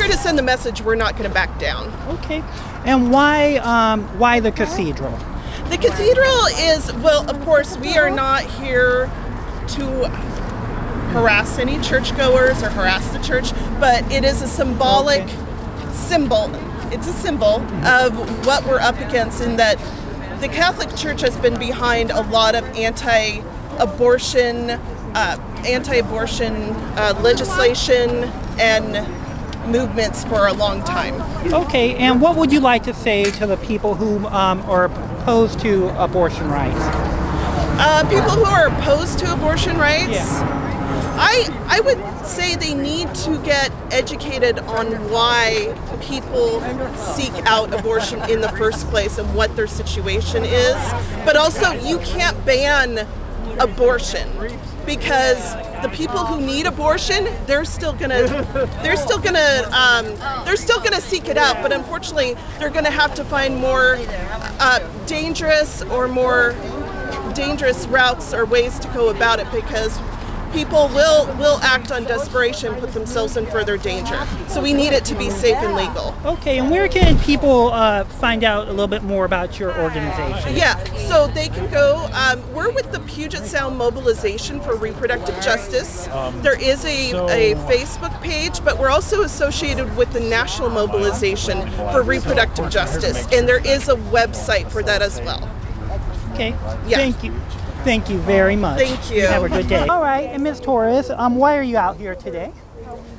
here to send the message we're not going to back down. Okay. And why the cathedral? The cathedral is, well, of course, we are not here to harass any churchgoers or harass the church, but it is a symbolic symbol. It's a symbol of what we're up against, in that the Catholic Church has been behind a lot of anti-abortion legislation and movements for a long time. Okay, and what would you like to say to the people who are opposed to abortion rights? People who are opposed to abortion rights? Yeah. I would say they need to get educated on why people seek out abortion in the first place and what their situation is. But also, you can't ban abortion, because the people who need abortion, they're still gonna seek it out. But unfortunately, they're gonna have to find more dangerous routes or ways to go about it, because people will act on desperation, put themselves in further danger. So we need it to be safe and legal. Okay, and where can people find out a little bit more about your organization? Yeah, so they can go, we're with the Puget Sound Mobilization for Reproductive Justice. There is a Facebook page, but we're also associated with the National Mobilization for Reproductive Justice, and there is a website for that as well. Okay, Yeah. Thank you. Thank you very much. Thank you. Have a good day. All right, and Ms. Torres, why are you out here today?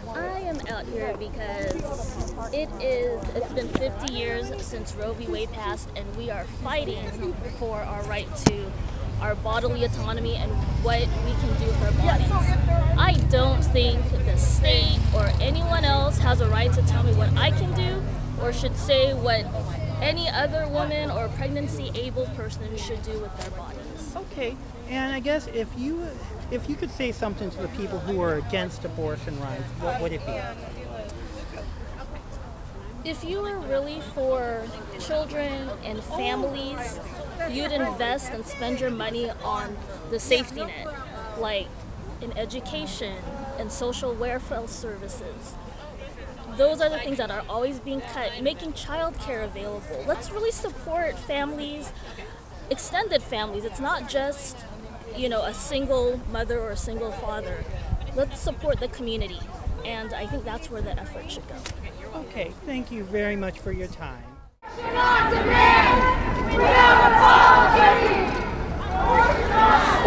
I am out here because it's been 50 years since Roe v. Wade passed, and we are fighting for our right to our bodily autonomy and what we can do with our bodies. I don't think the state or anyone else has a right to tell me what I can do or should say what any other woman or pregnancy-able person should do with their bodies. Okay, and I guess if you could say something to the people who are against abortion rights, what would it be? If you were really for children and families, you'd invest and spend your money on the safety net, like in education and social welfare services. Those are the things that are always being cut, making childcare available. Let's really support families, extended families. It's not just, a single mother or a single father. Let's support the community, and I think that's where the effort should go. Okay, thank you very much for your time.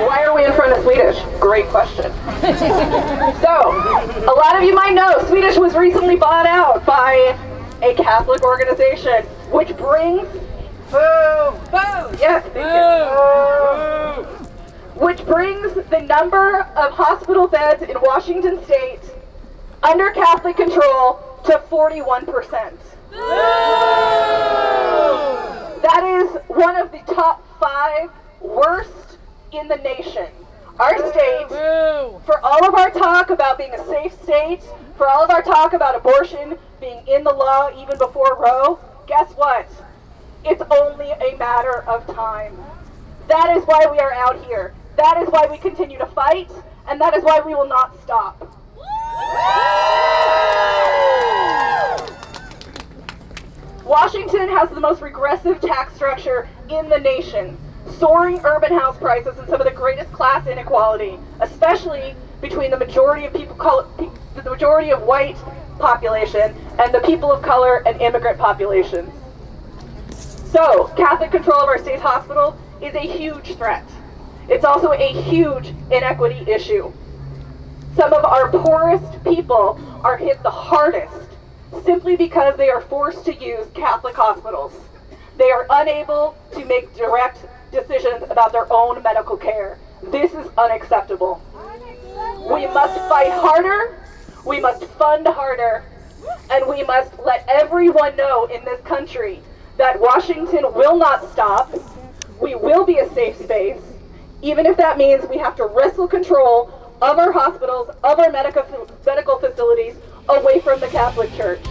Why are we in front of Swedish? Great question. So, a lot of you might know Swedish was recently bought out by a Catholic organization, which brings yes, thank you. Which brings the number of hospital beds in Washington State under Catholic control to 41%. That is one of the top 5 worst in the nation. Our state, for all of our talk about being a safe state, for all of our talk about abortion being in the law even before Roe, guess what? It's only a matter of time. That is why we are out here. That is why we continue to fight, and that is why we will not stop. Washington has the most regressive tax structure in the nation, soaring urban house prices and some of the greatest class inequality, especially between the majority of the majority of white population and the people of color and immigrant populations. So, Catholic control of our state's hospital is a huge threat. It's also a huge inequity issue. Some of our poorest people are hit the hardest simply because they are forced to use Catholic hospitals. They are unable to make direct decisions about their own medical care. This is unacceptable. We must fight harder, we must fund harder, and we must let everyone know in this country that Washington will not stop. We will be a safe space, even if that means we have to wrestle control of our hospitals, of our medical facilities, away from the Catholic Church.